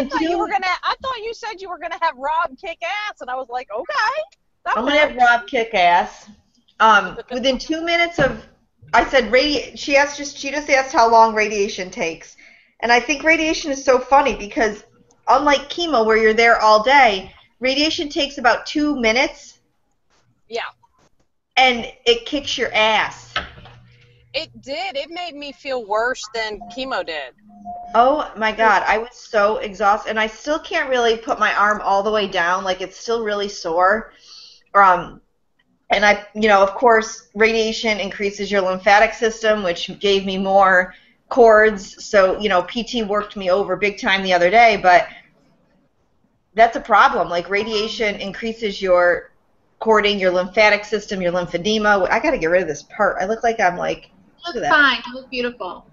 I thought you said you were gonna have Rob kick ass, and I was like, okay, I'm gonna have Rob kick ass. Within 2 minutes of, I said she just asked how long radiation takes, and I think radiation is so funny because unlike chemo where you're there all day, radiation takes about 2 minutes. Yeah. And it kicks your ass. It did. It made me feel worse than chemo did. Oh my God, I was so exhausted, and I still can't really put my arm all the way down. Like it's still really sore. And of course, radiation increases your lymphatic system, which gave me more cords. So, PT worked me over big time the other day, but that's a problem. Like radiation increases your cording, your lymphatic system, your lymphedema. I got to get rid of this part. I look like I'm like, look at that. Fine. You look beautiful.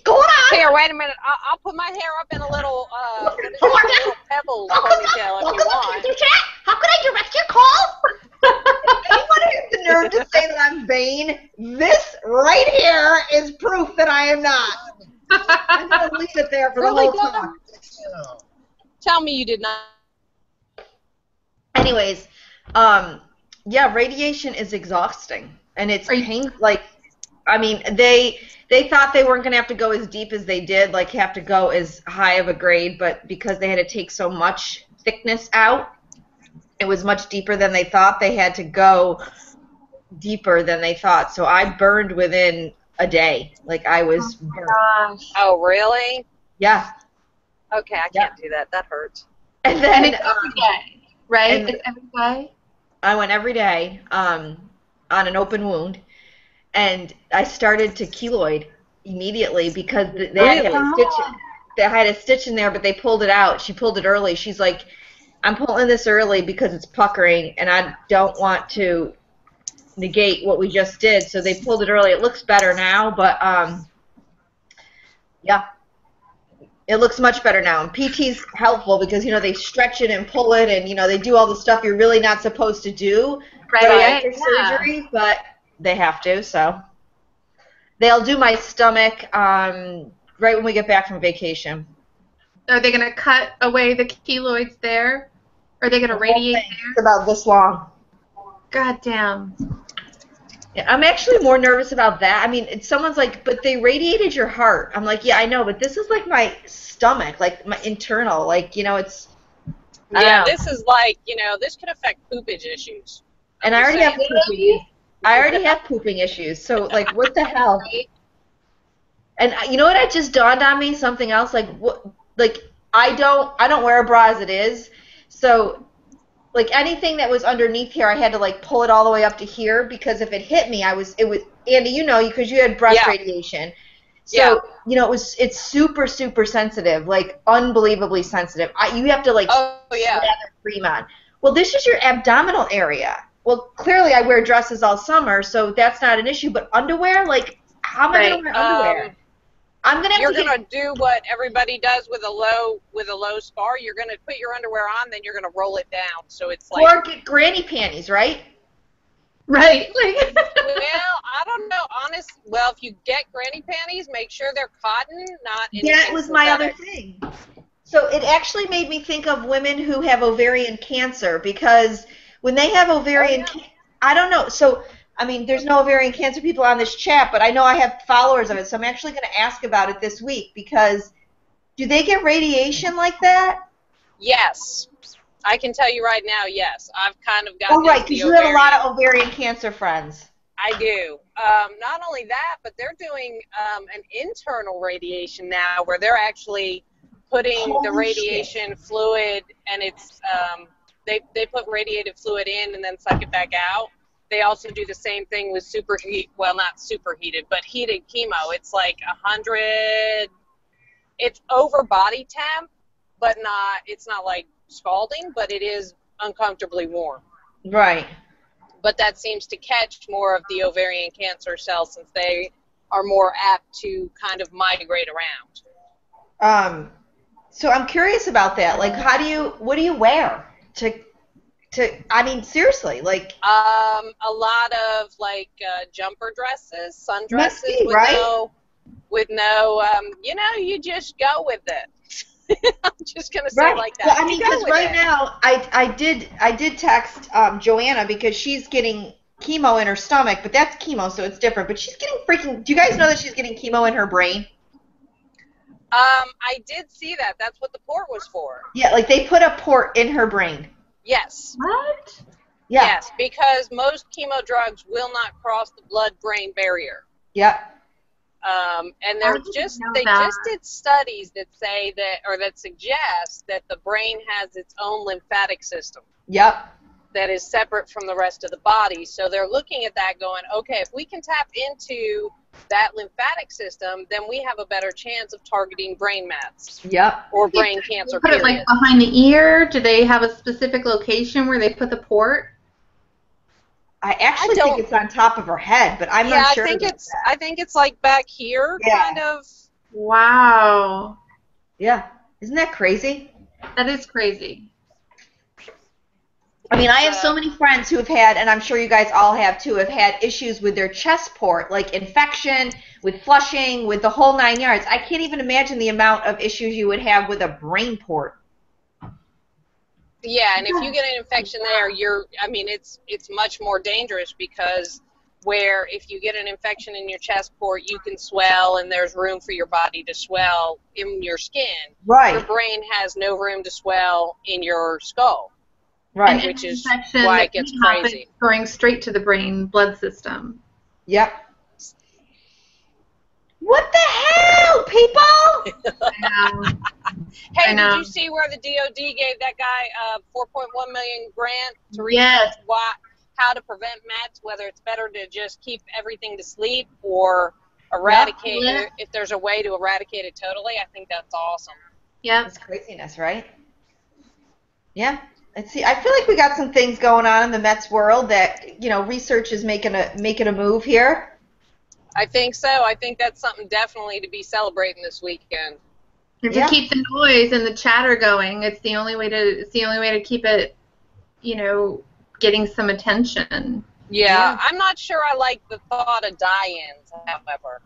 Go on. Here, wait a minute. I'll put my hair up in a little, little pebble ponytail if you want. How could I direct your call? Anyone has the nerve to say that I'm vain? This right here is proof that I am not. I'm going to leave it there for the whole talk. Tell me you did not. Anyways, yeah, radiation is exhausting, and it's painful. Like, I mean, they thought they weren't going to have to go as deep as they did, like have to go as high of a grade, but because they had to take so much thickness out, it was much deeper than they thought. They had to go deeper than they thought. So I burned within a day. Like I was burned. Gosh. Oh, really? Yeah. Okay, I can't do that. That hurts. And then it's every day, right? It's every day? I went every day on an open wound, and I started to keloid immediately because they had a stitch in there, but they pulled it out. She pulled it early. She's like, I'm pulling this early because it's puckering, and I don't want to negate what we just did. So they pulled it early. It looks better now, but yeah, it looks much better now. And PT's helpful because they stretch it and pull it, and they do all the stuff you're really not supposed to do right after surgery, but they have to. So they'll do my stomach right when we get back from vacation. Are they going to cut away the keloids there? Are they going to radiate there? It's about this long. God damn. Yeah, I'm actually more nervous about that. I mean, someone's like, but they radiated your heart. I'm like, yeah, I know, but this is like my stomach, like my internal, like, it's... Yeah, this is like, this could affect poopage issues. And I already have pooping issues, so, like, what the hell? And you know what? It just dawned on me, something else, like, what, like, I don't wear a bra as it is, so... Like anything that was underneath here, I had to like pull it all the way up to here because if it hit me, it was Andy, because you had breast radiation, so it's super super sensitive, like unbelievably sensitive. You have to like slather cream on. Well, this is your abdominal area. Well, clearly I wear dresses all summer, so that's not an issue. But underwear, like how am I gonna wear underwear? You're gonna do what everybody does with a low spar. You're gonna put your underwear on, then you're gonna roll it down, so it's like. Or get granny panties, right? Right. Well, I don't know. Well, if you get granny panties, make sure they're cotton, not. That was my other thing. So it actually made me think of women who have ovarian cancer because when they have ovarian, I don't know. So. I mean, there's no ovarian cancer people on this chat, but I know I have followers of it, so I'm actually going to ask about it this week because do they get radiation like that? Yes. I can tell you right now, yes. I've kind of gotten right, because you have a lot of ovarian cancer friends. I do. Not only that, but they're doing an internal radiation now where they're actually putting the radiation fluid, and it's they put radiated fluid in and then suck it back out. They also do the same thing with not superheated, but heated chemo. It's like 100, it's over body temp, but it's not like scalding, but it is uncomfortably warm. Right. But that seems to catch more of the ovarian cancer cells since they are more apt to kind of migrate around. So I'm curious about that. Like, what do you wear I mean, seriously, like... a lot of, like, jumper dresses, sundresses with with no, you just go with it. I'm just gonna say Right. like that. Well, I You mean, go because with right it. now, I did text Joanna because she's getting chemo in her stomach, but that's chemo, so it's different. But she's getting freaking. Do you guys know that she's getting chemo in her brain? I did see that. That's what the port was for. Yeah, like they put a port in her brain. Yes. What? Yeah. Yes, because most chemo drugs will not cross the blood-brain barrier. Yep. And I didn't know they that. just did studies that say that, or that suggest that the brain has its own lymphatic system Yep. that is separate from the rest of the body. So they're looking at that going, okay, if we can tap into that lymphatic system, then we have a better chance of targeting brain mets Yep. or brain cancer, Put it like period. behind the ear? Do they have a specific location where they put the port? I actually I think don't- it's on top of her head, but I'm Yeah, not sure. I think about it's that. I think it's like back here, Yeah. kind of. Wow. Yeah. Isn't that crazy? That is crazy. I mean, I have so many friends who have had, and I'm sure you guys all have too, have had issues with their chest port, like infection, with flushing, with the whole 9 yards. I can't even imagine the amount of issues you would have with a brain port. Yeah, and if you get an infection there, it's much more dangerous because where if you get an infection in your chest port, you can swell and there's room for your body to swell in your skin. Right. Your brain has no room to swell in your skull, Right. And which is infection why that it gets can happen crazy. Going straight to the brain blood system. Yep. What the hell, people? Hey, I know. did you see where the DOD gave that guy a $4.1 million grant to Yes. research how to prevent mets, whether it's better to just keep everything to sleep or eradicate Yeah. if there's a way to eradicate it totally? I think that's awesome. Yep. It's craziness, right? Yeah. Let's see. I feel like we got some things going on in the Mets world that, research is making a move here. I think so. I think that's something definitely to be celebrating this weekend. If Yeah. you keep the noise and the chatter going, it's the only way to keep it, getting some attention. Yeah, I'm not sure I like the thought of die-ins, however.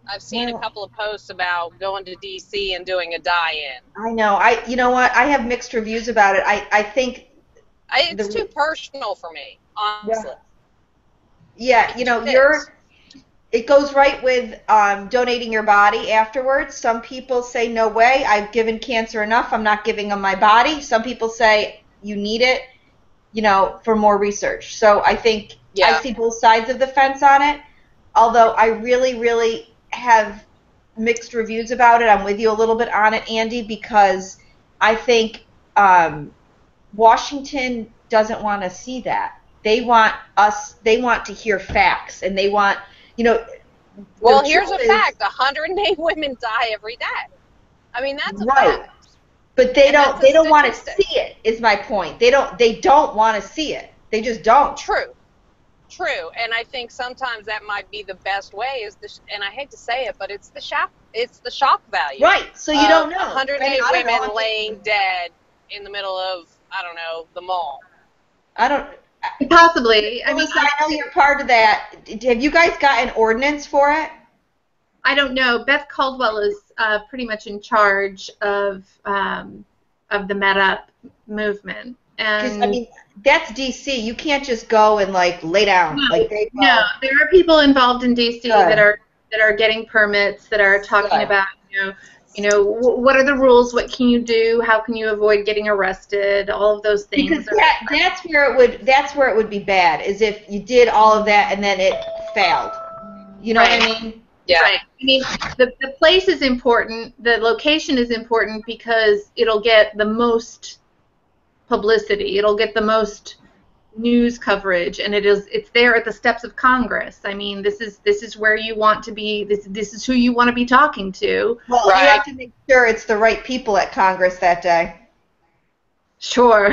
I've seen Well- a couple of posts about going to D.C. and doing a die-in. I know. You know what? I have mixed reviews about it. I think, It's too personal for me, honestly. yeah, It it goes right with donating your body afterwards. Some people say, no way, I've given cancer enough, I'm not giving them my body. Some people say, you need it, for more research. So I think Yeah. I see both sides of the fence on it, although I really, really have mixed reviews about it. I'm with you a little bit on it, Andy, because I think Washington doesn't want to see that. They want to hear facts, and they want, Well, the here's a truth is- fact: 108 women die every day. I mean, that's a Right. fact. But they And don't that's a want to statistic. see it, is my point. They don't want to see it. They just don't. True. And I think sometimes that might be the best way and I hate to say it, but it's the shock value. Right. So you don't know. 108 I don't know. women laying dead in the middle of, I don't know, the mall. I don't. Possibly. I mean, Lisa, I know you're part of that. Have you guys got an ordinance for it? I don't know. Beth Caldwell is pretty much in charge of the MedUp movement. Because And that's DC. You can't just go and lay down. No, They go. no, there are people involved in DC Good. that are getting permits, that are talking Good. about what are the rules, what can you do, how can you avoid getting arrested, all of those things. Because that's where it would be bad, is if you did all of that and then it failed. You know what I Right. mean? Yeah. Right. I mean, the place is important, the location is important because it'll get the most publicity, it'll get the most news coverage, and it's there at the steps of Congress. I mean, this is where you want to be. This is who you want to be talking to. Well, Right. you have to make sure it's the right people at Congress that day. Sure.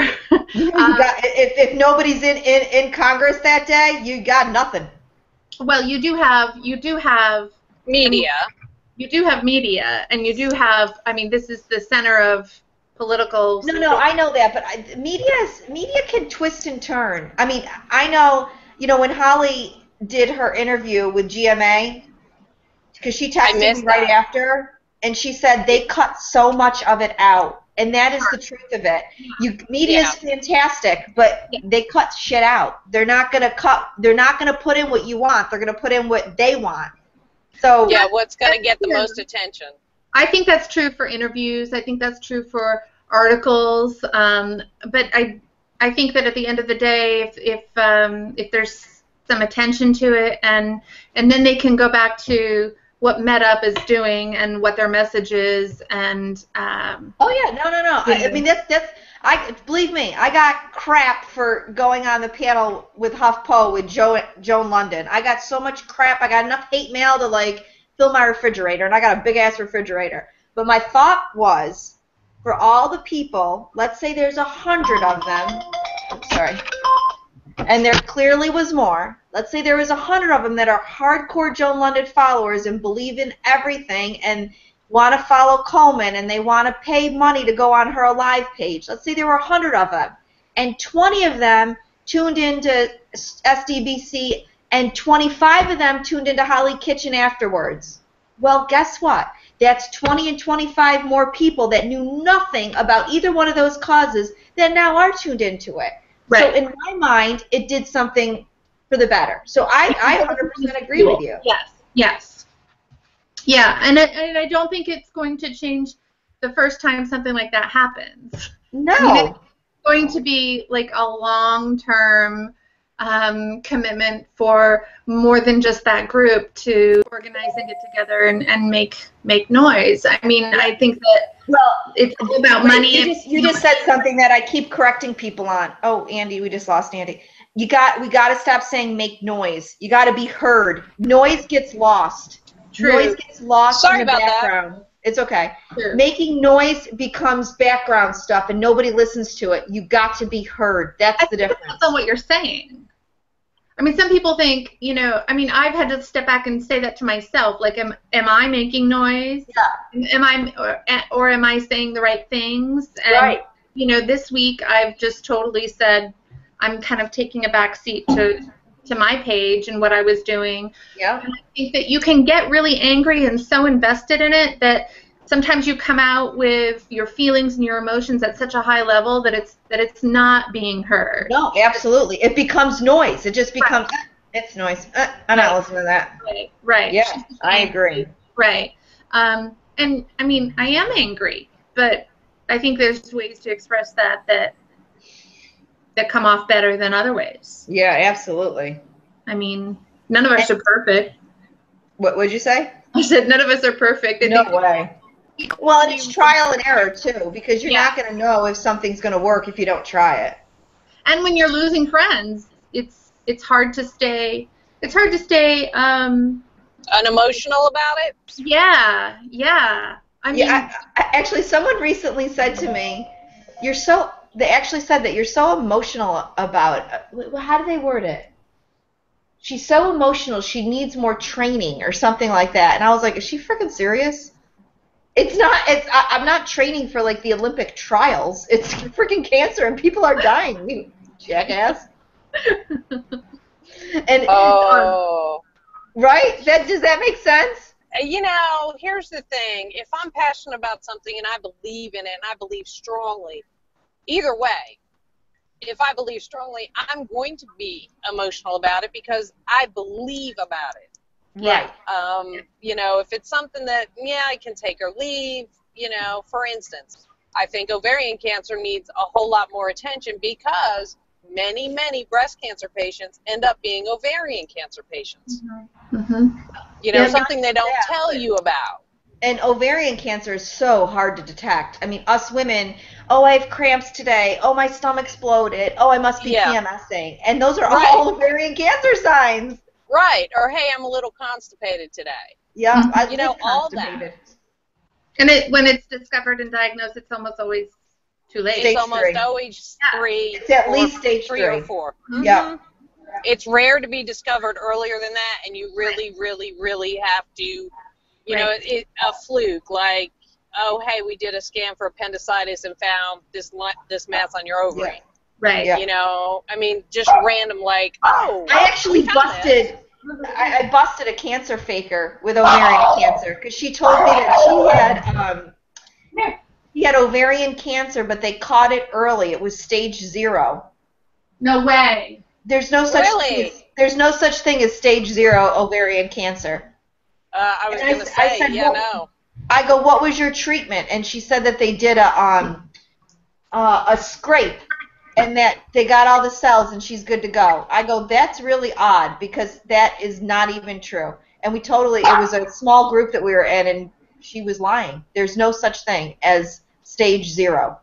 If nobody's in Congress that day, you got nothing. Well, you do have Media. you do have media, and you do have. I mean, this is the center of political. No, I know that, but media can twist and turn. I mean, I know, when Holly did her interview with GMA, because she I texted missed me right that. after, and she said they cut so much of it out, and that is the truth of it. Media is fantastic, but they cut shit out. They're not gonna cut. They're not gonna put in what you want. They're gonna put in what they want. So Yeah, what's going to get the most attention? I think that's true for interviews. I think that's true for articles. But I think that at the end of the day, if there's some attention to it, and then they can go back to what MedUp is doing and what their message is, and oh yeah, no. I mean believe me, I got crap for going on the panel with HuffPo with Joan London. I got so much crap. I got enough hate mail to like fill my refrigerator, and I got a big ass refrigerator. But my thought was, for all the people, let's say there's 100 of them. I'm sorry. And there clearly was more. Let's say there was 100 of them that are hardcore Joan London followers and believe in everything and want to follow Coleman, and they want to pay money to go on her Alive page. Let's say there were 100 of them, and 20 of them tuned into SDBC, and 25 of them tuned into Holly Kitchen afterwards. Well, guess what? That's 20 and 25 more people that knew nothing about either one of those causes that now are tuned into it. Right. So in my mind, it did something for the better. So I 100% agree with you. Yes. Yeah, and I don't think it's going to change the first time something like that happens. No. I mean, it's going to be like a long-term commitment for more than just that group to organize and get together and make noise. I mean, I think that it's all about money. You just said something that I keep correcting people on. Oh, Andy, we just lost Andy. We got to stop saying make noise. You got to be heard. Noise gets lost. True. Noise gets lost Sorry in the about background. That. It's okay. True. Making noise becomes background stuff, and nobody listens to it. You got to be heard. That's the difference. That's not what you're saying. I mean, some people think, I mean, I've had to step back and say that to myself. Like, am I making noise? Yeah. Am I saying the right things? And, right. This week I've just totally said I'm kind of taking a back seat to my page and what I was doing. Yeah. And I think that you can get really angry and so invested in it that sometimes you come out with your feelings and your emotions at such a high level that it's not being heard. No, absolutely. It becomes noise. It just becomes, it's noise. I'm not listening to that. Right. Yeah, I agree. Right. And, I mean, I am angry, but I think there's ways to express that come off better than other ways. Yeah, absolutely. I mean, none of us are perfect. What would you say? I said none of us are perfect. No way. Well, and it's trial and error too, because you're not going to know if something's going to work if you don't try it. And when you're losing friends, it's hard to stay. It's hard to stay unemotional about it. Yeah. I mean, actually, someone recently said to me, They actually said that you're so emotional about it. How do they word it? She's so emotional, she needs more training or something like that. And I was like, is she freaking serious? I'm not training for like the Olympic trials. It's freaking cancer and people are dying. You jackass. And right? Does that make sense? Here's the thing. If I'm passionate about something and I believe in it and I believe strongly, either way, if I believe strongly, I'm going to be emotional about it because I believe about it. Right. If it's something that, I can take or leave, for instance, I think ovarian cancer needs a whole lot more attention because many, many breast cancer patients end up being ovarian cancer patients. Mm-hmm. Something they don't tell you about. And ovarian cancer is so hard to detect. I mean, us women, I have cramps today. Oh, my stomach's bloated. Oh, I must be PMSing. And those are all ovarian cancer signs. Right. Or, hey, I'm a little constipated today. Yeah. All that. And when it's discovered and diagnosed, it's almost always too late. It's almost always 3. It's at least stage 3 or 4. Mm-hmm. Yeah. It's rare to be discovered earlier than that, and you really, really, really have to, a fluke, like, oh, hey, we did a scan for appendicitis and found this mass on your ovary. Right. Yeah. I mean, just random, like, oh. I actually busted I busted a cancer faker with ovarian cancer because she told me that she had ovarian cancer, but they caught it early. It was stage 0. No way. There's no such thing as stage 0 ovarian cancer. I was going to say, no. I go, what was your treatment? And she said that they did a scrape, and that they got all the cells, and she's good to go. I go, that's really odd because that is not even true. And it was a small group that we were in, and she was lying. There's no such thing as stage 0.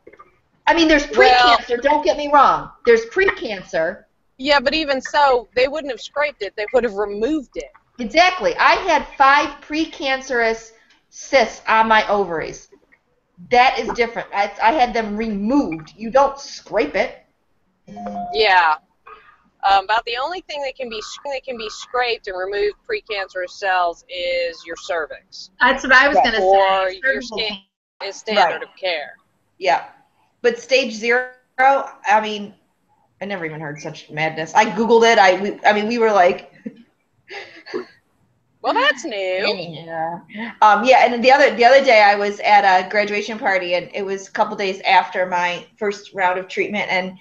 I mean, there's pre-cancer, don't get me wrong. There's pre-cancer. Yeah, but even so, they wouldn't have scraped it. They would have removed it. Exactly. I had 5 precancerous cysts on my ovaries. That is different. I had them removed. You don't scrape it. Yeah. About the only thing that can be scraped and remove precancerous cells is your cervix. That's what I was going to say. Or your skin is standard of care. Yeah. But stage 0, I mean, I never even heard such madness. I Googled it. We were like... Well, that's new. Yeah. And the other day I was at a graduation party, and it was a couple days after my first round of treatment, and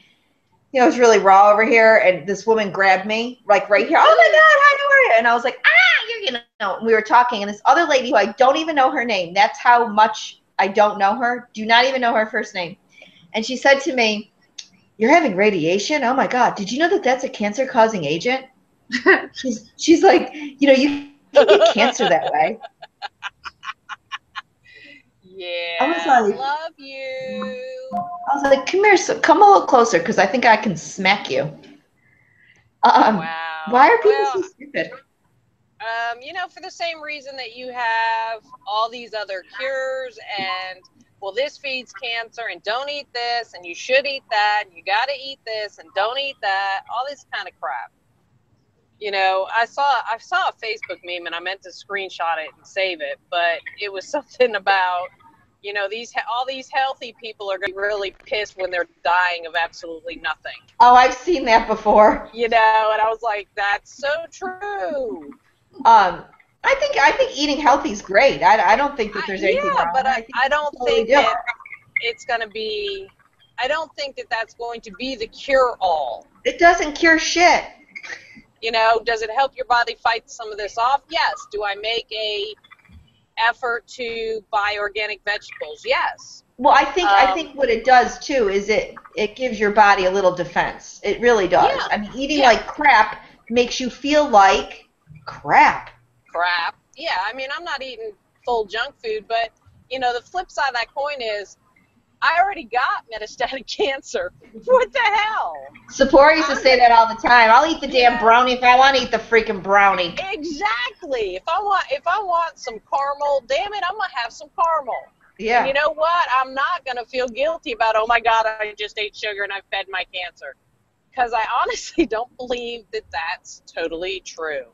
it was really raw over here, and this woman grabbed me, like right here. Oh my God, how are you? And I was like, you're and we were talking, and this other lady who I don't even know her name. That's how much I don't know her. Do not even know her first name. And she said to me, "You're having radiation? Oh my God, did you know that that's a cancer-causing agent?" She's like, you can get cancer that way. Yeah. I was like, love you. I was like, come here, come a little closer, because I think I can smack you. Wow. Why are people so stupid? For the same reason that you have all these other cures and, well, this feeds cancer, and don't eat this, and you should eat that, and you got to eat this, and don't eat that, all this kind of crap. I saw a Facebook meme, and I meant to screenshot it and save it, but it was something about, all these healthy people are going to be really pissed when they're dying of absolutely nothing. Oh, I've seen that before. And I was like, that's so true. I think eating healthy is great. I don't think that there's anything wrong. But I don't think that it's going to be. I don't think that that's going to be the cure-all. It doesn't cure shit. Does it help your body fight some of this off? Yes. Do I make a effort to buy organic vegetables? Yes. Well, I think what it does too is it gives your body a little defense. It really does. Yeah. I mean, eating like crap makes you feel like crap. Yeah, I mean, I'm not eating full junk food, but the flip side of that coin is I already got metastatic cancer. What the hell? Sephora used to say that all the time. I'll eat the damn brownie if I want to eat the freaking brownie. Exactly. If I want some caramel, damn it, I'm gonna have some caramel. Yeah. And you know what? I'm not gonna feel guilty about, oh my God, I just ate sugar and I fed my cancer, because I honestly don't believe that that's totally true.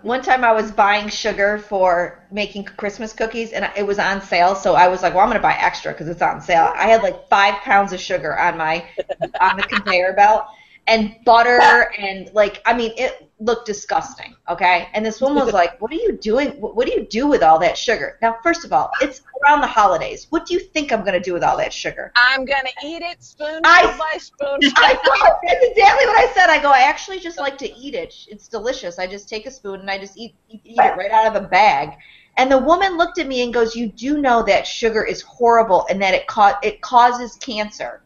One time I was buying sugar for making Christmas cookies, and it was on sale, so I was like, well, I'm going to buy extra because it's on sale. I had like 5 pounds of sugar on the conveyor belt, and butter, and it looked disgusting, okay? And this woman was like, what are you doing? What do you do with all that sugar? Now, first of all, it's around the holidays. What do you think I'm going to do with all that sugar? I'm going to eat it spoonful by spoonful. That's exactly what I said. I go, I actually just like to eat it. It's delicious. I just take a spoon and I just eat it right out of the bag. And the woman looked at me and goes, you do know that sugar is horrible and that it causes cancer.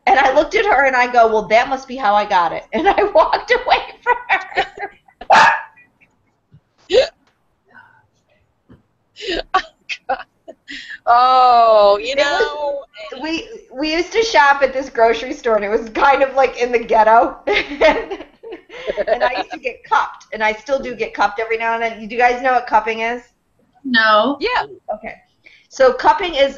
And I looked at her and I go, well, that must be how I got it. And I walked away from her. Oh, we used to shop at this grocery store, and it was kind of like in the ghetto. And I used to get cupped, and I still do get cupped every now and then. Do you guys know what cupping is? No. Yeah. Okay. So cupping is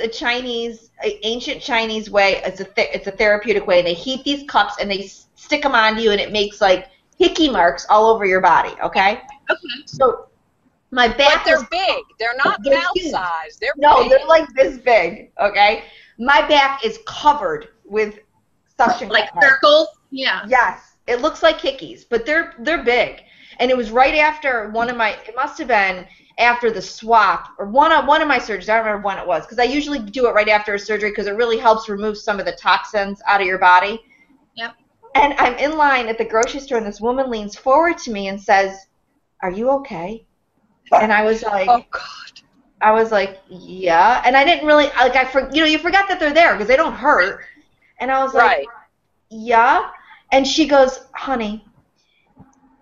ancient Chinese way. It's a therapeutic way. They heat these cups and they stick them on you, and it makes like hickey marks all over your body. Okay. Okay. So my back. But they're big. They're not mouth-sized. They're big. No, they're like this big. Okay. My back is covered with suction like circles. Yeah. Yes. It looks like hickeys, but they're big. And it was right after it must have been after the swap, or one of my surgeries. I don't remember when it was, because I usually do it right after a surgery because it really helps remove some of the toxins out of your body. Yep. And I'm in line at the grocery store, and this woman leans forward to me and says, "Are you okay?" And I was like, Oh God. I was like, yeah. And I didn't really, like, you forgot that they're there because they don't hurt. And I was like, Right. yeah. And she goes, "Honey,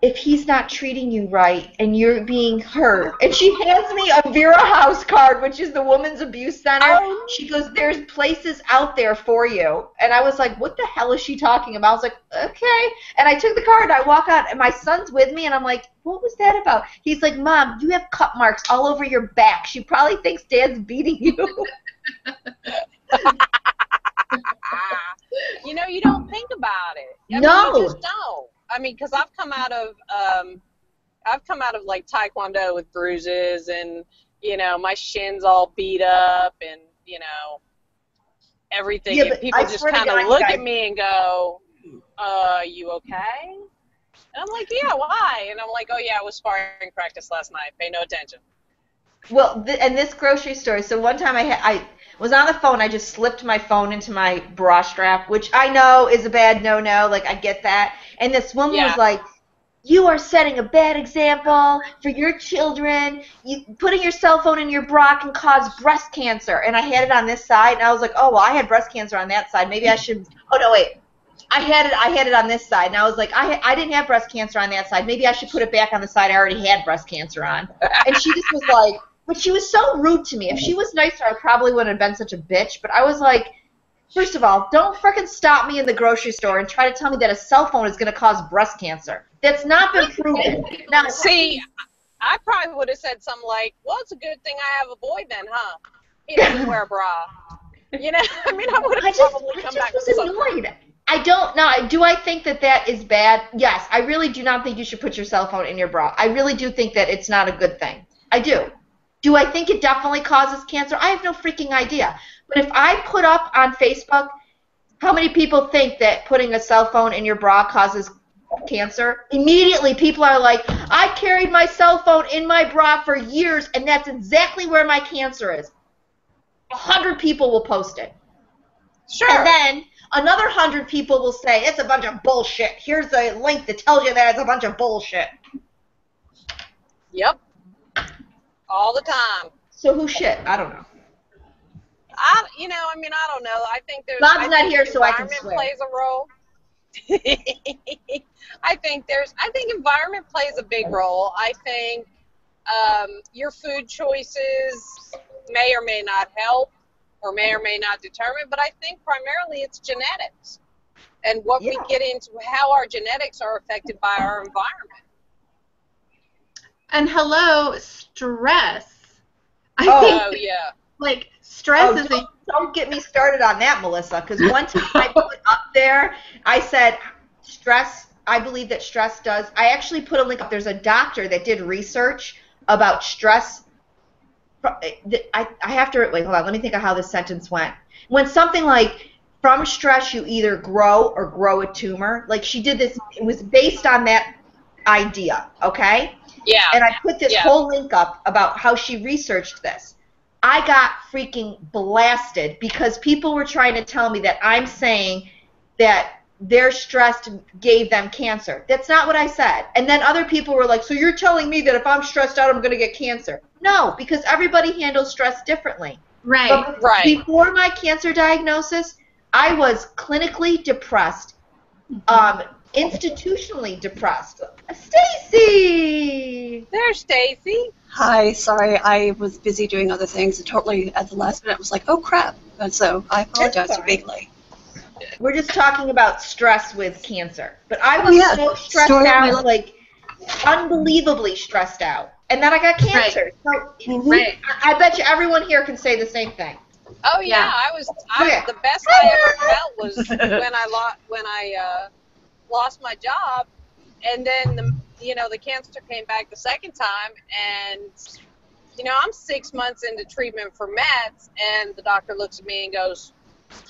if he's not treating you right and you're being hurt," and she hands me a Vera House card, which is the Women's Abuse Center. Oh. She goes, "There's places out there for you." And I was like, what the hell is she talking about? I was like, okay. And I took the card, I walk out, and my son's with me, and I'm like, what was that about? He's like, "Mom, you have cut marks all over your back. She probably thinks Dad's beating you." You know, you don't think about it. I No. mean, you just don't. I mean, because I've come out of like Taekwondo with bruises, and you know, my shin's all beat up, and you know, everything. Yeah, and but people I just swear to kind of God, look guys. at me and go, "You okay?" And I'm like, "Yeah, why?" And I'm like, "Oh yeah, I was sparring practice last night. Pay no attention." Well, and this grocery store. So one time I was on the phone. I just slipped my phone into my bra strap, which I know is a bad no-no. Like, I get that. And this woman Yeah. was like, "You are setting a bad example for your children. Putting your cell phone in your bra can cause breast cancer." And I had it on this side, and I was like, "Oh, well, I had breast cancer on that side. Maybe I should." Oh no, wait. I had it on this side, and I was like, I didn't have breast cancer on that side. Maybe I should put it back on the side I already had breast cancer on. And she just was like, but she was so rude to me. If she was nicer, I probably wouldn't have been such a bitch. But I was like, first of all, don't frickin' stop me in the grocery store and try to tell me that a cell phone is going to cause breast cancer. That's not been proven. Now, See, I probably would have said something like, "Well, it's a good thing I have a boy then, huh? He doesn't wear a bra." You know, I mean, I would I have just probably come back was with something. annoyed. I don't know. Do I think that is bad? Yes, I really do not think you should put your cell phone in your bra. I really do think that it's not a good thing. I do. Do I think it definitely causes cancer? I have no freaking idea. But if I put up on Facebook, how many people think that putting a cell phone in your bra causes cancer? Immediately people are like, "I carried my cell phone in my bra for years, and that's exactly where my cancer is." 100 people will post it. Sure. And then another 100 people will say, "It's a bunch of bullshit. Here's a link that tells you that it's a bunch of bullshit." Yep. All the time. So who's shit? I don't know. I don't know. I think there's. Bob's I not think here, so I can environment swear. plays a role. I think environment plays a big role. I think your food choices may or may not help, or may not determine. But I think primarily it's genetics, and what we get into, how our genetics are affected by our environment. And hello, stress. I Oh think yeah. like stress is Don't get me started on that, Melissa, because one time I put up there, I said, stress, I believe that stress does. I actually put a link up. There's a doctor that did research about stress. I have to, wait, hold on, let me think of how this sentence went. When something like, from stress you either grow or grow a tumor, like she did this, it was based on that idea, okay? Yeah. And I put this whole link up about how she researched this. I got freaking blasted because people were trying to tell me that I'm saying that their stress gave them cancer. That's not what I said. And then other people were like, "So you're telling me that if I'm stressed out, I'm going to get cancer?" No, because everybody handles stress differently. right. But Right. before my cancer diagnosis, I was clinically depressed, institutionally depressed. Stacy! There's Stacy. Hi, sorry, I was busy doing other things and totally at the last minute was like, oh crap. And so I apologize That's for being late. We're just talking about stress with cancer. But I was yeah. so stressed Story of my out, like unbelievably stressed out. And then I got cancer. So Right. I bet you everyone here can say the same thing. Oh yeah, Yeah. the best I ever felt was when I lost my job, and then the cancer came back the second time, and I'm 6 months into treatment for meds, and the doctor looks at me and goes,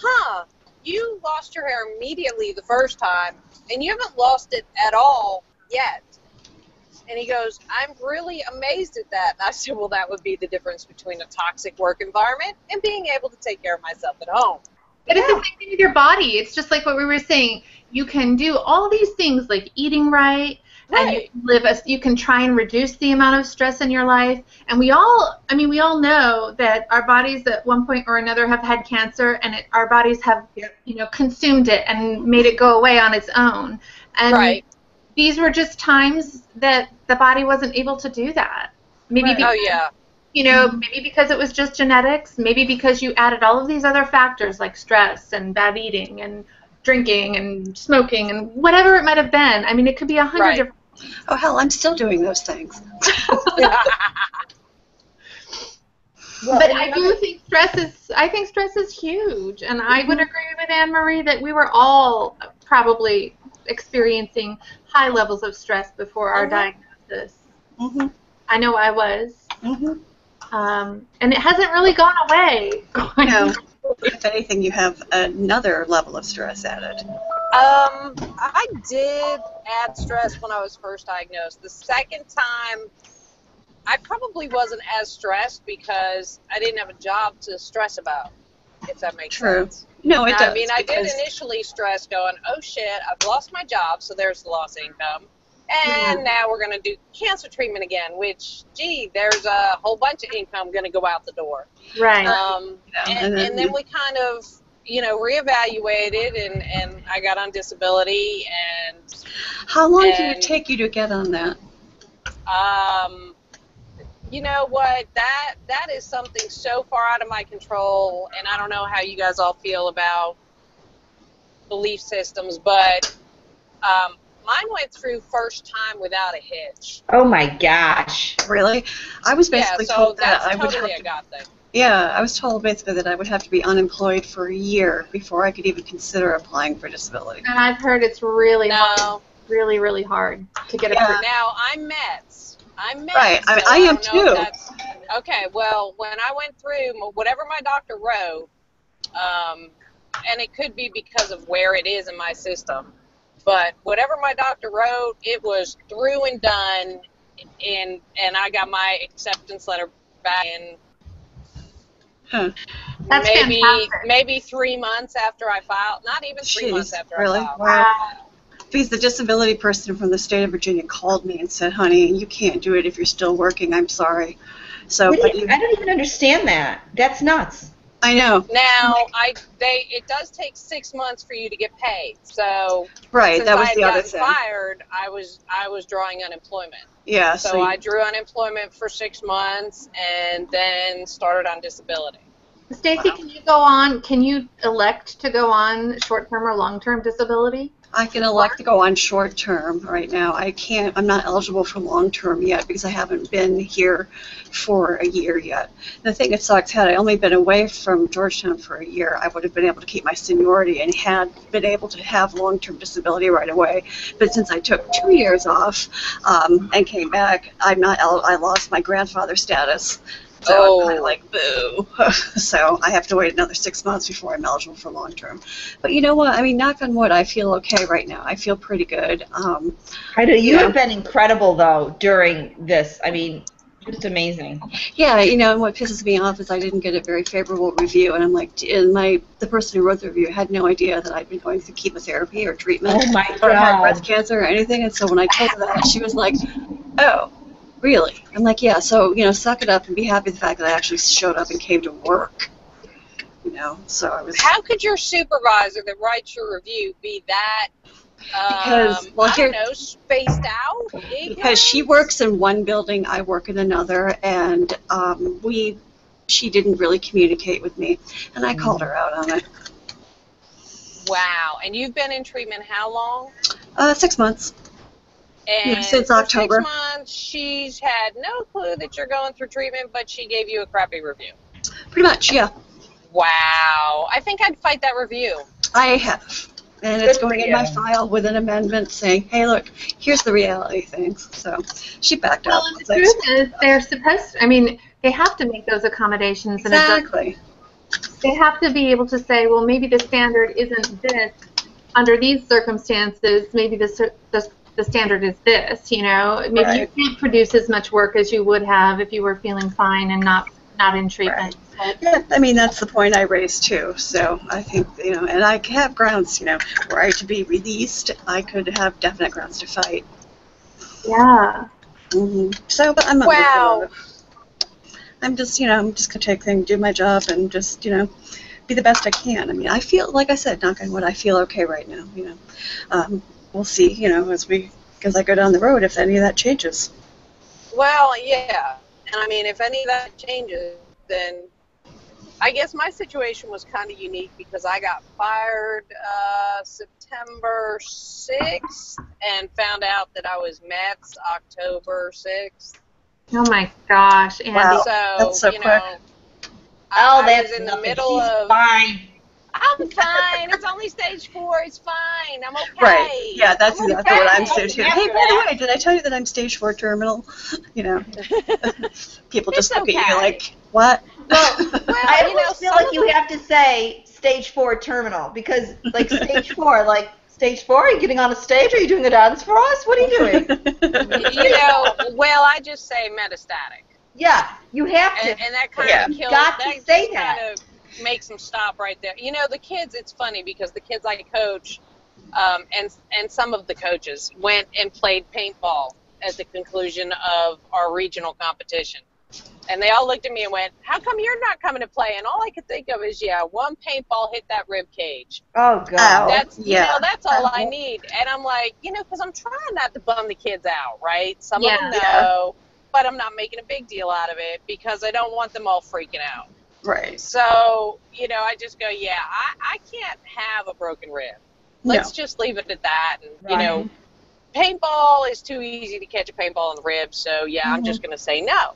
"Huh, you lost your hair immediately the first time, and you haven't lost it at all yet." And he goes, I'm really amazed at that. And I said, well, that would be the difference between a toxic work environment and being able to take care of myself at home. But it's the same thing with your body. It's just like what we were saying. You can do all these things like eating right, and you can try and reduce the amount of stress in your life. And we all know that our bodies at one point or another have had cancer, and our bodies have, consumed it and made it go away on its own. And these were just times that the body wasn't able to do that. Maybe because, maybe because it was just genetics, maybe because you added all of these other factors like stress and bad eating and drinking and smoking and whatever it might have been. I mean, it could be 100 different. Oh, hell, I'm still doing those things. But I do think stress is huge, and I would agree with Anne Marie that we were all probably experiencing high levels of stress before our diagnosis. I know I was. And it hasn't really gone away. No. If anything, you have another level of stress added. I did add stress when I was first diagnosed. The second time, I probably wasn't as stressed because I didn't have a job to stress about, if that makes sense. No, it does. I mean, I did initially stress going, oh shit, I've lost my job, so there's the loss of income. And now we're going to do cancer treatment again, which, gee, there's a whole bunch of income going to go out the door. Right. And then we kind of, reevaluated, and I got on disability. And how long did it take you to get on that? You know what? That is something so far out of my control, and I don't know how you guys all feel about belief systems, but mine went through first time without a hitch. Oh my gosh! Really? I was basically told that that's I would totally have a God thing. Yeah, I was told basically that I would have to be unemployed for a year before I could even consider applying for disability. And I've heard it's really hard, really, really hard to get approved. Now I'm Mets. Right, so I am too. Okay, well, when I went through whatever my doctor wrote, and it could be because of where it is in my system, but whatever my doctor wrote, it was through and done, and I got my acceptance letter back in That's maybe 3 months after I filed. Not even 3 months after I filed. Wow. Because the disability person from the state of Virginia called me and said, honey, you can't do it if you're still working. I'm sorry. So, I don't even understand that. That's nuts. I know. Now, it does take 6 months for you to get paid. So, right, that was the other thing. Since I fired, I was drawing unemployment. Yeah. So I drew unemployment for 6 months and then started on disability. Stacey, can you elect to go on short-term or long-term disability? I can elect to go on short-term right now. I'm not eligible for long-term yet because I haven't been here for a year yet. The thing that sucks, had I only been away from Georgetown for a year, I would have been able to keep my seniority and had been able to have long-term disability right away. But since I took 2 years off and came back, I lost my grandfather status. So I'm kind of like, boo. So I have to wait another 6 months before I'm eligible for long-term. But you know what? I mean, knock on wood, I feel okay right now. I feel pretty good. You have been incredible, though, during this. I mean, just amazing. Yeah, and what pisses me off is I didn't get a very favorable review. And I'm like, the person who wrote the review had no idea that I'd been going through chemotherapy or treatment. Oh, my or had God. breast cancer or anything. And so when I told her that, she was like, oh. Really? I'm like, yeah, so, suck it up and be happy with the fact that I actually showed up and came to work. So I was... How could your supervisor that writes your review be that, spaced out? Because she works in one building, I work in another, and she didn't really communicate with me, and I called her out on it. Wow. And you've been in treatment how long? 6 months. And since October. 6 months, she's had no clue that you're going through treatment, but she gave you a crappy review. Pretty much, yeah. Wow. I think I'd fight that review. I have. And it's going in my file with an amendment saying, hey, look, here's the reality things. So she backed out. Well, the truth is they're supposed to, they have to make those accommodations. Exactly. They have to be able to say, well, maybe the standard isn't this. Under these circumstances, maybe the the standard is this, you know. Maybe Right. you can't produce as much work as you would have if you were feeling fine and not in treatment. But, Yeah, I mean, that's the point I raised too. So I think, you know, and I have grounds, you know, were I to be released, I could have definite grounds to fight. yeah. So, but I'm not Wow. I'm just, you know, I'm just gonna take things, do my job, and just, you know, be the best I can. I mean, I feel, like I said, knock on wood, I feel okay right now. You know, we'll see, you know, as I go down the road, if any of that changes. Well, yeah. And I mean, if any of that changes, then I guess my situation was kind of unique because I got fired September 6th and found out that I was Mets October 6th. Oh my gosh, Andy. Wow. So, That's so you quick. know, Oh, I that's was in the nothing. middle She's of. fine. I'm fine. It's only stage 4. It's fine. I'm okay. Right. Yeah, that's I'm exactly what I'm okay. saying too. Hey, by the way, did I tell you that I'm stage 4 terminal? You know, people just It's look at you okay. like, what? Well, I you know, almost feel some like of you have to say stage 4 terminal because, like, stage 4, like, stage 4, are you getting on a stage? Are you doing a dance for us? What are you doing? You know, well, I just say metastatic. Yeah, you have to. And that kind Yeah. of kills. Got to That say just that. kind of makes them stop right there. You know, the kids. It's funny because the kids I coach, and some of the coaches went and played paintball at the conclusion of our regional competition, and they all looked at me and went, "How come you're not coming to play?" And all I could think of is, yeah, one paintball hit that rib cage. Oh, God. Ow. That's yeah. you know, that's all I need. And I'm like, you know, because I'm trying not to bum the kids out, right? Some of them Yeah. know, but I'm not making a big deal out of it because I don't want them all freaking out. Right. So, you know, I just go, yeah, I can't have a broken rib. Let's just leave it at that. And, you know, paintball is too easy to catch a paintball in the rib. So, yeah, I'm just going to say no.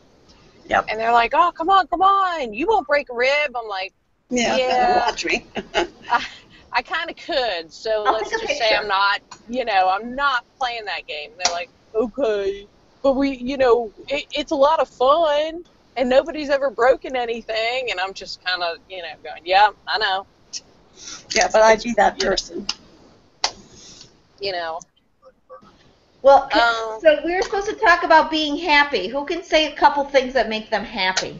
Yep. And they're like, oh, come on. You won't break a rib. I'm like, Yeah. Watch me. I kind of could. So I'll let's take a just say picture. I'm not, you know, I'm not playing that game. And they're like, okay. But we, you know, it's a lot of fun. And nobody's ever broken anything. And I'm just kind of, you know, going, yeah, I know. Yeah, but I'd be that person. You know. Well, Um, so we were supposed to talk about being happy. Who can say a couple things that make them happy?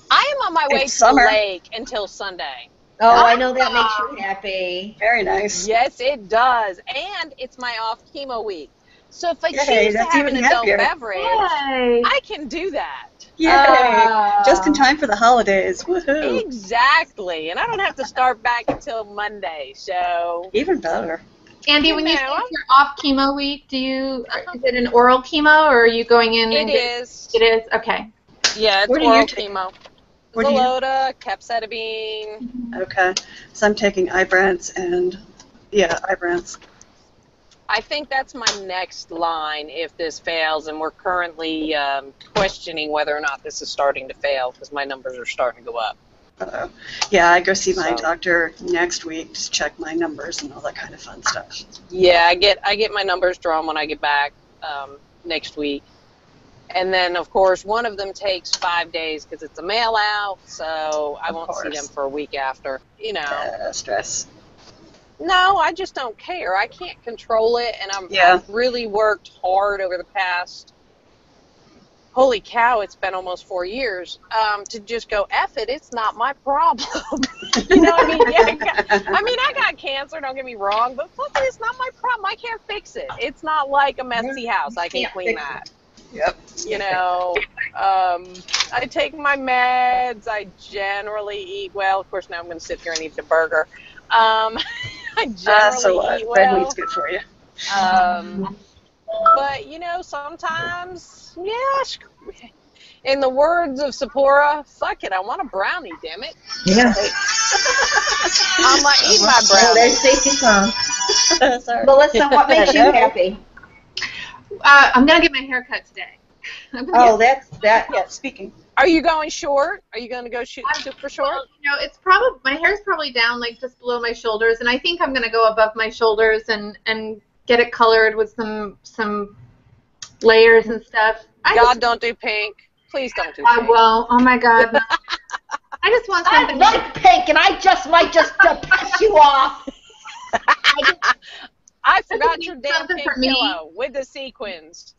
I am on my way It's to summer. the lake until Sunday. Oh, I know that makes you happy. Very nice. Yes, it does. And it's my off chemo week. So if I Yay, choose to that's have an even adult happier. beverage, Yay. I can do that. Yay! Ah. Just in time for the holidays. Woohoo! Exactly. And I don't have to start back until Monday. So Even better. Andy, You when you say know. you're off chemo week, is it an oral chemo or are you going in? it is. It is? Okay. Yeah, it's Where do you oral take- chemo. where do you- Zolota, capecitabine. Okay. So I'm taking Ibrance and, Ibrance. I think that's my next line if this fails, and we're currently questioning whether or not this is starting to fail because my numbers are starting to go up. Uh-oh. Yeah, I go see my So- doctor next week to check my numbers and all that kind of fun stuff. Yeah, I get my numbers drawn when I get back next week. And then, of course, one of them takes 5 days because it's a mail out, so I Of won't see course. them for a week after. You know. Stress. No, I just don't care. I can't control it, and Yeah. I've really worked hard over the past, holy cow, it's been almost 4 years, to just go, F it, it's not my problem. You know what I mean? Yeah, I got cancer, don't get me wrong, but fuck it, it's not my problem. I can't fix it. It's not like a messy house. I can Can't clean fix that. Yep. You know, I take my meds. I generally eat well. Of course, now I'm going to sit here and eat the burger. I generally So what? eat Red well. meat's good for you. But, you know, sometimes, in the words of Sephora, fuck it, I want a brownie, damn it. Yeah. I'm going to eat my Oh, brownie. there's Stacy song. Sorry. Melissa, what makes you happy? I'm going to get my hair cut today. Oh, that's that. Yeah, speaking. Are you going short? Are you going to go super short? Well, you know, it's probably, my hair's probably down like just below my shoulders, and I think I'm going to go above my shoulders and get it colored with some layers and stuff. God, don't do pink. Please don't do I pink. won't. Oh my God. No. I just want I something. like pink, and I just might just piss you off. I forgot your damn Something pink for me. pillow with the sequins.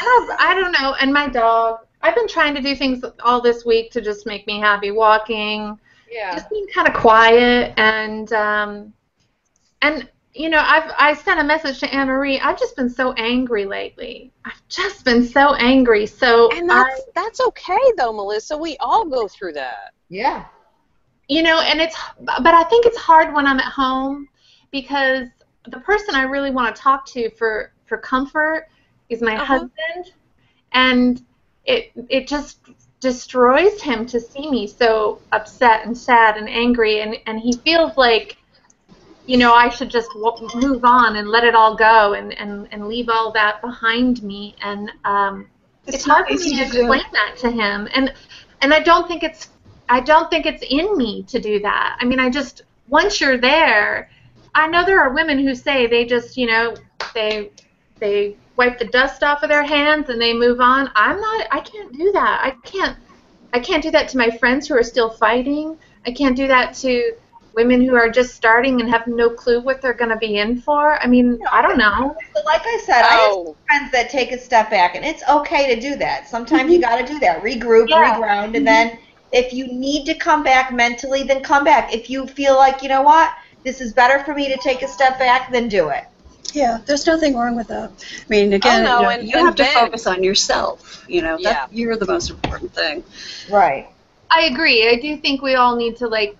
I don't know. And my dog. I've been trying to do things all this week to just make me happy. Walking, Yeah. just being kind of quiet, and you know, I sent a message to Anne Marie. I've just been so angry lately. I've just been so angry. So And that's okay though, Melissa. We all go through that. Yeah. you know, but I think it's hard when I'm at home because the person I really want to talk to for comfort is my husband, and it just destroys him to see me so upset and sad and angry, and he feels like, you know, I should just move on and let it all go and leave all that behind me, and it's hard for me to explain that to him, and I don't think it's in me to do that. I mean, once you're there, I know there are women who say they just, you know, they wipe the dust off of their hands and they move on. I can't do that. I can't do that to my friends who are still fighting. I can't do that to women who are just starting and have no clue what they're going to be in for. I mean, I don't know. But like I said, I have friends that take a step back, and it's okay to do that. Sometimes you got to do that. Regroup, reground, and then if you need to come back mentally, then come back. If you feel like, you know what, this is better for me to take a step back, then do it. Yeah, there's nothing wrong with that. I mean, again, you have to focus on yourself. You know, you're the most important thing. Right. I agree. I do think we all need to, like,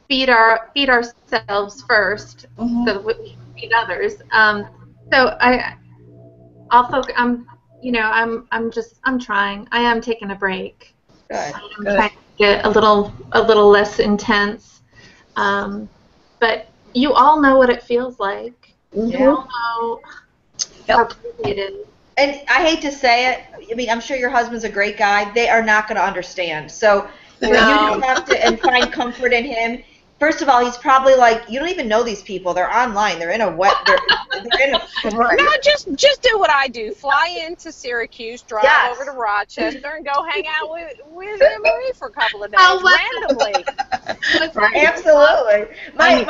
feed ourselves first, so that we can feed others. So I'll focus. I'm trying. I am taking a break. Good. I'm trying to get a little less intense. But you all know what it feels like. You all know how crazy it is. And I hate to say it, I mean, I'm sure your husband's a great guy. They are not going to understand. So for you to have to and find comfort in him, first of all, he's probably like, you don't even know these people. They're online. They're in a No, just do what I do. Fly into Syracuse, drive over to Rochester, and go hang out with Anne Marie for a couple of days randomly. Absolutely. My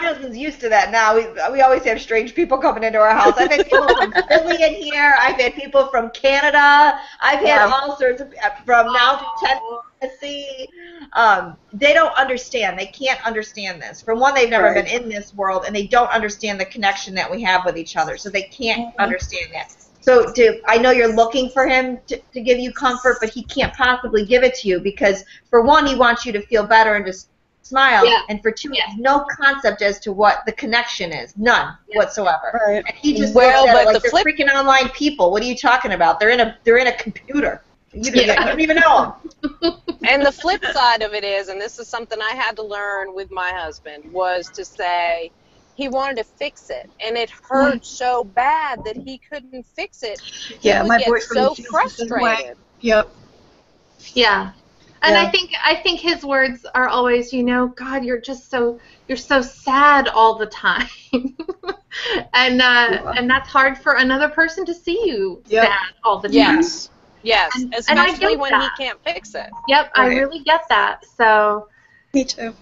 husband's used to that now. We always have strange people coming into our house. I've had people from Philly in here. I've had people from Canada. I've had all sorts of, from now to Tennessee. They don't understand. They can't understand this. For one, they've never been in this world, and they don't understand the connection that we have with each other, so they can't understand that. So I know you're looking for him to give you comfort, but he can't possibly give it to you because, for one, he wants you to feel better and to smile, and for two, he has no concept as to what the connection is, none whatsoever. Right. And he just looks at it like they're freaking online people. What are you talking about? They're in a computer. You don't even know them. And the flip side of it is, and this is something I had to learn with my husband, was to say he wanted to fix it, and it hurt so bad that he couldn't fix it. Yeah, he my would boyfriend get so frustrated. Yep. Yeah. And I think his words are always, you know, God, you're so sad all the time. and that's hard for another person to see you sad all the time. Yes, especially when he can't fix it. Yep, I really get that. So. Me too.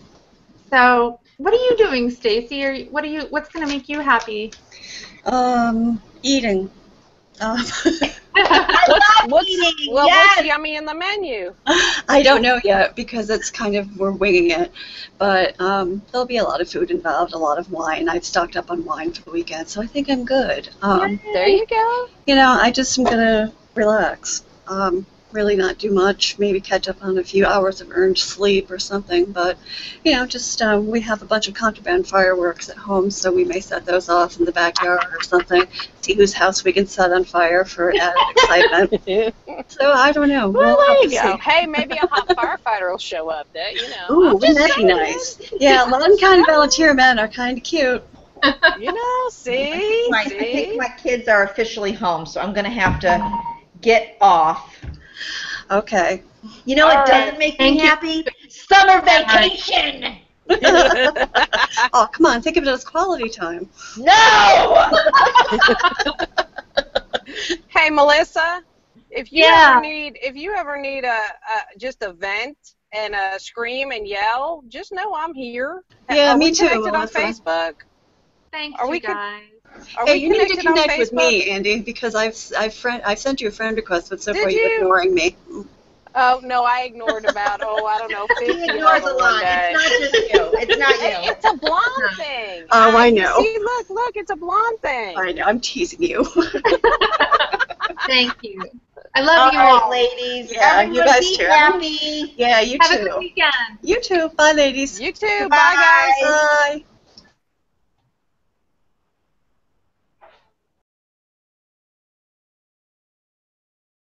So, what are you doing, Stacy? What's going to make you happy? Eating. What's yummy in the menu? I don't know yet because it's we're winging it. But there'll be a lot of food involved, a lot of wine. I've stocked up on wine for the weekend, so I think I'm good. There you go. You know, I just am going to relax. Really not do much, maybe catch up on a few hours of earned sleep or something, but, you know, just we have a bunch of contraband fireworks at home, so we may set those off in the backyard or something, see whose house we can set on fire for added excitement. So, I don't know. Well, there you go. Hey, maybe a hot firefighter will show up, you know. Ooh, wouldn't that be nice? Yeah, non-kind of volunteer men are kind of cute. You know, see? I think my kids are officially home, so I'm going to have to get off. Okay. You know what doesn't make me happy? Summer vacation! Oh, come on. Think of it as quality time. No! Hey, Melissa, if you ever need just a vent and a scream and yell, just know I'm here. Yeah, me too, Connected on Melissa. Facebook. Thanks, Are we you guys. Are Hey, we you need to connected on connect with Facebook? me, Andy, because I've sent you a friend request, but so Did far you're you? ignoring me. Oh no, I ignored about I don't know, 50 He of ignores them a one lot. day. It's not just you. It's not Hey, you. it's a blonde thing. Oh, I You know. see, look, it's a blonde thing. I know, I'm teasing you. Thank you. I All love you right, all. ladies. Yeah, you Everyone guys be too. happy. Yeah, you Have a too. good weekend. You too. Bye, ladies. You too. Goodbye. Bye, guys. Bye.